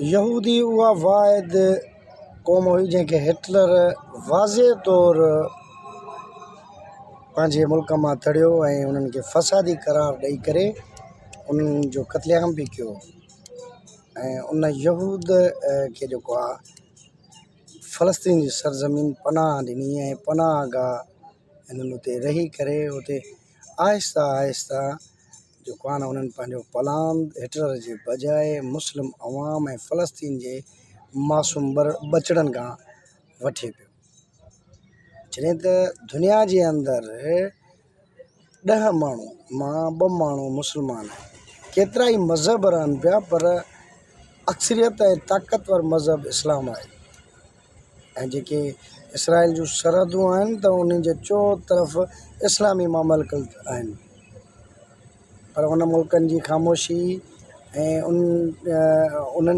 यहूदी उहा वाहिद क़ौम हुई जंहिंखे हिटलर वाज़े तौर पंहिंजे मुल्क मां तड़ियो ऐं उन्हनि खे फ़सादी करार ॾेई करे उन्हनि जो क़त्लेआम बि कयो। ऐं उन यहूद खे जेको आहे फ़लस्तीन जी सरज़मीन पनाह ॾिनी ऐं पनाह गाह हिननि उते रही करे उते आहिस्ता आहिस्ता जेको आहे न उन्हनि पंहिंजो पलान हिटलर जे बजाए मुस्लिम अवाम ऐं फ़लस्तीन जे मासूम बचड़नि खां वठे पियो। जॾहिं त दुनिया जे अंदरि 10 माण्हू मां 2 माण्हू मुस्लमान आहिनि, केतिरा ई मज़हब रहनि पिया पर अक्सरियत ऐं ताक़तवर मज़हब इस्लाम आहे। ऐं जेके इसराइल जूं सरहदूं आहिनि त उन्हनि जे चोर तरफ़ इस्लामी मामलकत आहिनि, पर उन मुल्कनि जी ख़ामोशी ऐं उन्हनि